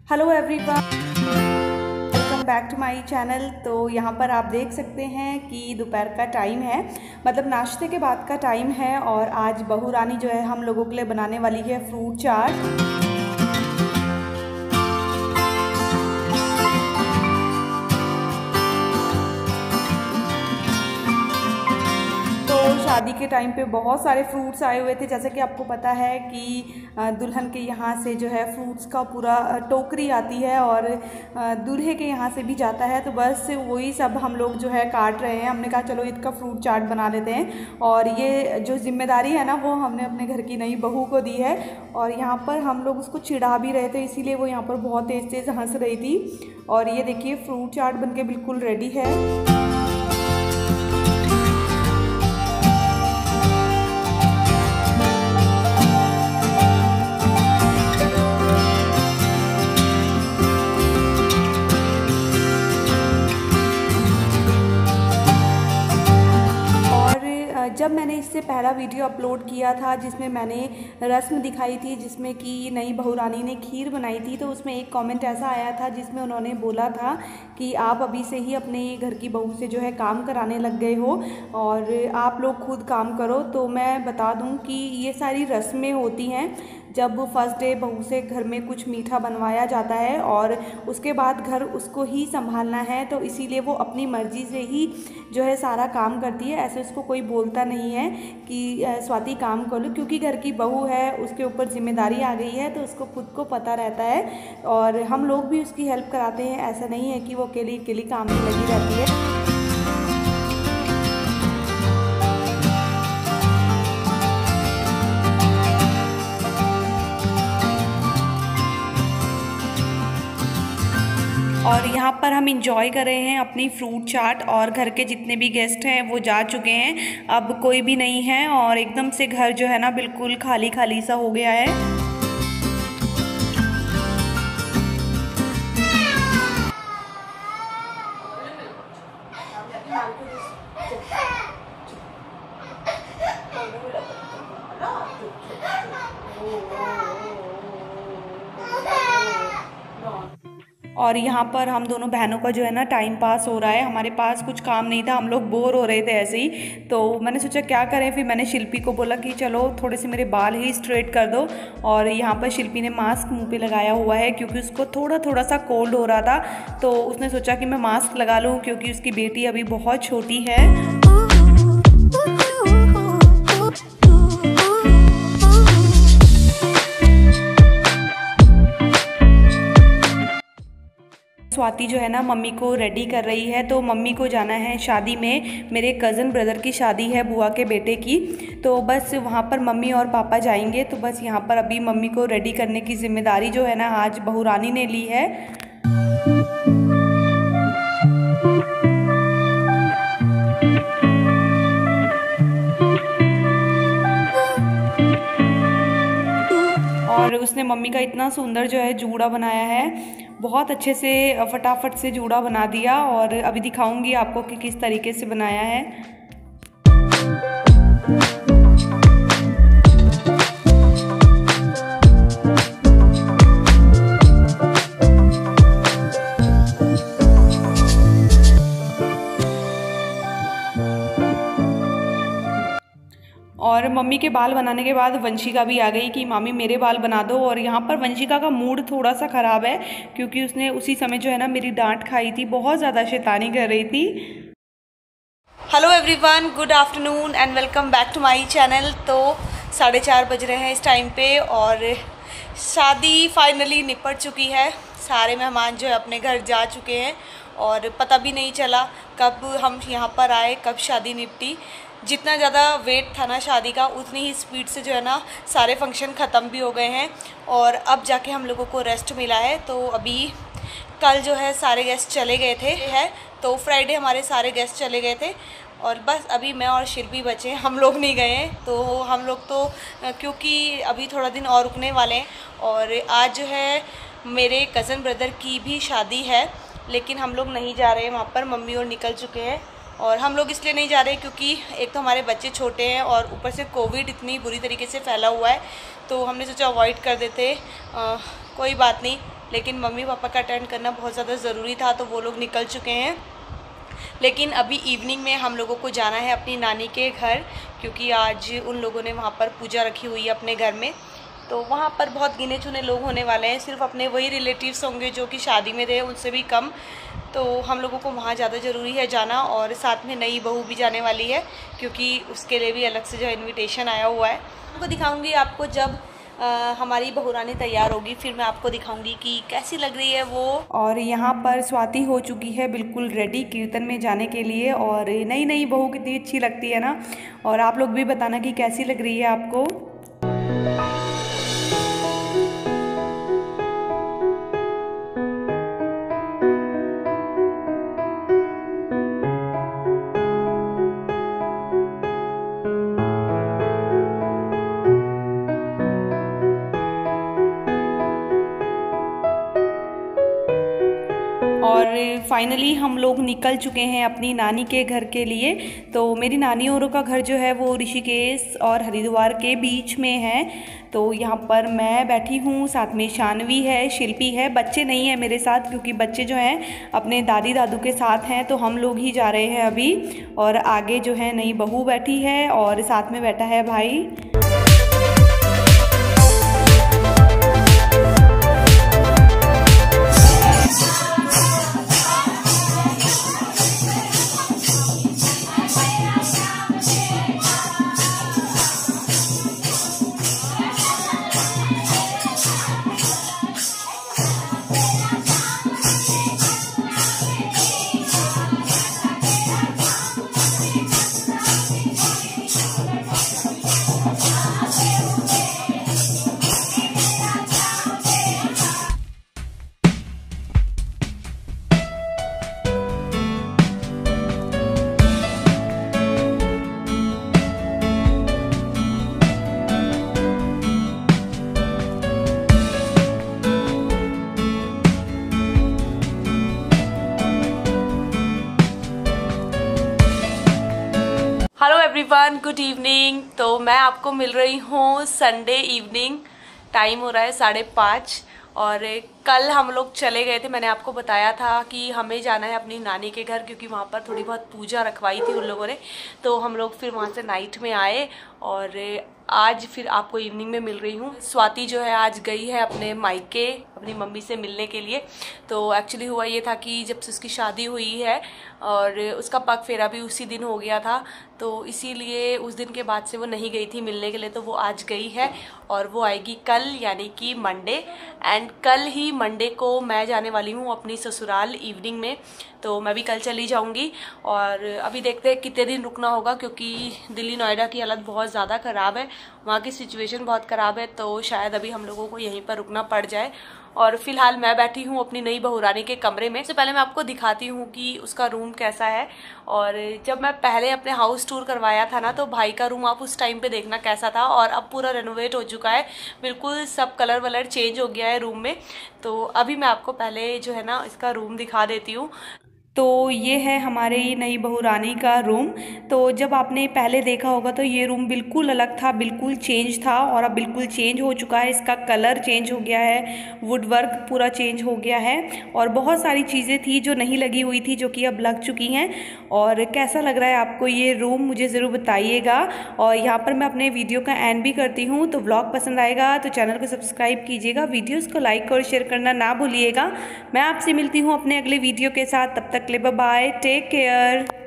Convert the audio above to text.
Hello everyone, welcome back to my channel. तो यहाँ पर आप देख सकते हैं कि दोपहर का टाइम है, मतलब नाश्ते के बाद का टाइम है। और आज बहू रानी जो है हम लोगों के लिए बनाने वाली है फ्रूट चाट। शादी के टाइम पे बहुत सारे फ्रूट्स आए हुए थे। जैसे कि आपको पता है कि दुल्हन के यहाँ से जो है फ्रूट्स का पूरा टोकरी आती है और दूल्हे के यहाँ से भी जाता है। तो बस वही सब हम लोग जो है काट रहे हैं। हमने कहा चलो इसका फ्रूट चाट बना लेते हैं। और ये जो जिम्मेदारी है ना वो हमने अपने घर की नई बहू को दी है। और यहाँ पर हम लोग उसको चिढ़ा भी रहे थे, इसीलिए वो यहाँ पर बहुत तेज़ तेज़ हंस रही थी। और ये देखिए फ्रूट चाट बनके बिल्कुल रेडी है। जब मैंने इससे पहला वीडियो अपलोड किया था जिसमें मैंने रस्म दिखाई थी, जिसमें कि नई बहू रानी ने खीर बनाई थी, तो उसमें एक कमेंट ऐसा आया था जिसमें उन्होंने बोला था कि आप अभी से ही अपने घर की बहू से जो है काम कराने लग गए हो और आप लोग खुद काम करो। तो मैं बता दूं कि ये सारी रस्में होती हैं जब फर्स्ट डे बहू से घर में कुछ मीठा बनवाया जाता है और उसके बाद घर उसको ही संभालना है, तो इसीलिए वो अपनी मर्ज़ी से ही जो है सारा काम करती है। ऐसे उसको कोई बोलता नहीं है कि स्वाति काम कर लो, क्योंकि घर की बहू है, उसके ऊपर जिम्मेदारी आ गई है, तो उसको खुद को पता रहता है। और हम लोग भी उसकी हेल्प कराते हैं, ऐसा नहीं है कि वो अकेली अकेली काम में लगी रहती है। और यहाँ पर हम इंजॉय कर रहे हैं अपनी फ्रूट चाट। और घर के जितने भी गेस्ट हैं वो जा चुके हैं, अब कोई भी नहीं है और एकदम से घर जो है ना बिल्कुल खाली खाली सा हो गया है। और यहाँ पर हम दोनों बहनों का जो है ना टाइम पास हो रहा है। हमारे पास कुछ काम नहीं था, हम लोग बोर हो रहे थे ऐसे ही। तो मैंने सोचा क्या करें, फिर मैंने शिल्पी को बोला कि चलो थोड़े से मेरे बाल ही स्ट्रेट कर दो। और यहाँ पर शिल्पी ने मास्क मुंह पे लगाया हुआ है क्योंकि उसको थोड़ा सा कोल्ड हो रहा था। तो उसने सोचा कि मैं मास्क लगा लूँ क्योंकि उसकी बेटी अभी बहुत छोटी है। स्वाति जो है ना मम्मी को रेडी कर रही है। तो मम्मी को जाना है शादी में, मेरे कज़न ब्रदर की शादी है बुआ के बेटे की। तो बस वहाँ पर मम्मी और पापा जाएंगे। तो बस यहाँ पर अभी मम्मी को रेडी करने की जिम्मेदारी जो है ना आज बहू रानी ने ली है। और उसने मम्मी का इतना सुंदर जो है जूड़ा बनाया है, बहुत अच्छे से फटाफट से जूड़ा बना दिया। और अभी दिखाऊंगी आपको कि किस तरीके से बनाया है। और मम्मी के बाल बनाने के बाद वंशिका भी आ गई कि मामी मेरे बाल बना दो। और यहाँ पर वंशिका का मूड थोड़ा सा ख़राब है क्योंकि उसने उसी समय जो है ना मेरी डांट खाई थी, बहुत ज़्यादा शैतानी कर रही थी। Hello everyone, good afternoon and welcome back to my channel. तो 4:30 बज रहे हैं इस टाइम पे और शादी फाइनली निपट चुकी है। सारे मेहमान जो है अपने घर जा चुके हैं और पता भी नहीं चला कब हम यहाँ पर आए, कब शादी निपटी। जितना ज़्यादा वेट था ना शादी का, उतनी ही स्पीड से जो है ना सारे फंक्शन ख़त्म भी हो गए हैं और अब जाके हम लोगों को रेस्ट मिला है। तो अभी कल जो है सारे गेस्ट चले गए थे तो फ्राइडे हमारे सारे गेस्ट चले गए थे और बस अभी मैं और शिल्पी बचे, हम लोग नहीं गए हैं। तो हम लोग तो क्योंकि अभी थोड़ा दिन और रुकने वाले हैं और आज जो है मेरे कज़न ब्रदर की भी शादी है, लेकिन हम लोग नहीं जा रहे हैं वहाँ पर। मम्मी और निकल चुके हैं और हम लोग इसलिए नहीं जा रहे क्योंकि एक तो हमारे बच्चे छोटे हैं और ऊपर से कोविड इतनी बुरी तरीके से फैला हुआ है, तो हमने सोचा अवॉइड कर देते। कोई बात नहीं, लेकिन मम्मी पापा का अटेंड करना बहुत ज़्यादा ज़रूरी था तो वो लोग निकल चुके हैं। लेकिन अभी इवनिंग में हम लोगों को जाना है अपनी नानी के घर, क्योंकि आज उन लोगों ने वहाँ पर पूजा रखी हुई है अपने घर में। तो वहाँ पर बहुत गिने चुने लोग होने वाले हैं, सिर्फ अपने वही रिलेटिव्स होंगे जो कि शादी में थे, उनसे भी कम। तो हम लोगों को वहाँ ज़्यादा ज़रूरी है जाना, और साथ में नई बहू भी जाने वाली है, क्योंकि उसके लिए भी अलग से जो इन्विटेशन आया हुआ है। उनको दिखाऊँगी आपको जब हमारी बहुरानी तैयार होगी, फिर मैं आपको दिखाऊंगी कि कैसी लग रही है वो। और यहाँ पर स्वाति हो चुकी है बिल्कुल रेडी कीर्तन में जाने के लिए, और नई नई बहू कितनी अच्छी लगती है ना। और आप लोग भी बताना कि कैसी लग रही है आपको। और फाइनली हम लोग निकल चुके हैं अपनी नानी के घर के लिए। तो मेरी नानी औरों का घर जो है वो ऋषिकेश और हरिद्वार के बीच में है। तो यहाँ पर मैं बैठी हूँ, साथ में शानवी है, शिल्पी है। बच्चे नहीं हैं मेरे साथ, क्योंकि बच्चे जो हैं अपने दादी दादू के साथ हैं, तो हम लोग ही जा रहे हैं अभी। और आगे जो है नई बहू बैठी है और साथ में बैठा है भाई। Hello everyone, good evening. तो मैं आपको मिल रही हूँ संडे इवनिंग। टाइम हो रहा है 5:30, और कल हम लोग चले गए थे। मैंने आपको बताया था कि हमें जाना है अपनी नानी के घर, क्योंकि वहाँ पर थोड़ी बहुत पूजा रखवाई थी उन लोगों ने। तो हम लोग फिर वहाँ से नाइट में आए, और आज फिर आपको इवनिंग में मिल रही हूँ। स्वाति जो है आज गई है अपने मायके अपनी मम्मी से मिलने के लिए। तो एक्चुअली हुआ ये था कि जब से उसकी शादी हुई है और उसका पग फेरा भी उसी दिन हो गया था, तो इसीलिए उस दिन के बाद से वो नहीं गई थी मिलने के लिए। तो वो आज गई है और वो आएगी कल, यानी कि मंडे। एंड कल ही मंडे को मैं जाने वाली हूँ अपनी ससुराल इवनिंग में। तो मैं भी कल चली जाऊँगी, और अभी देखते हैं कितने दिन रुकना होगा, क्योंकि दिल्ली नोएडा की हालत बहुत ज़्यादा ख़राब है, वहाँ की सिचुएशन बहुत ख़राब है। तो शायद अभी हम लोगों को यहीं पर रुकना पड़ जाए। और फिलहाल मैं बैठी हूँ अपनी नई बहुरानी के कमरे में। सबसे पहले मैं आपको दिखाती हूँ कि उसका रूम कैसा है। और जब मैं पहले अपने हाउस टूर करवाया था ना, तो भाई का रूम आप उस टाइम पे देखना कैसा था, और अब पूरा रेनोवेट हो चुका है, बिल्कुल सब कलर वलर चेंज हो गया है रूम में। तो अभी मैं आपको पहले जो है ना इसका रूम दिखा देती हूँ। तो ये है हमारे नई बहुरानी का रूम। तो जब आपने पहले देखा होगा तो ये रूम बिल्कुल अलग था, बिल्कुल चेंज था, और अब बिल्कुल चेंज हो चुका है। इसका कलर चेंज हो गया है, वुड वर्क पूरा चेंज हो गया है, और बहुत सारी चीज़ें थी जो नहीं लगी हुई थी जो कि अब लग चुकी हैं। और कैसा लग रहा है आपको ये रूम, मुझे ज़रूर बताइएगा। और यहाँ पर मैं अपने वीडियो का एंड भी करती हूँ। तो व्लॉग पसंद आएगा तो चैनल को सब्सक्राइब कीजिएगा, वीडियोज़ को लाइक और शेयर करना ना भूलिएगा। मैं आपसे मिलती हूँ अपने अगले वीडियो के साथ, तब तक के लिए बाय बाय, टेक केयर।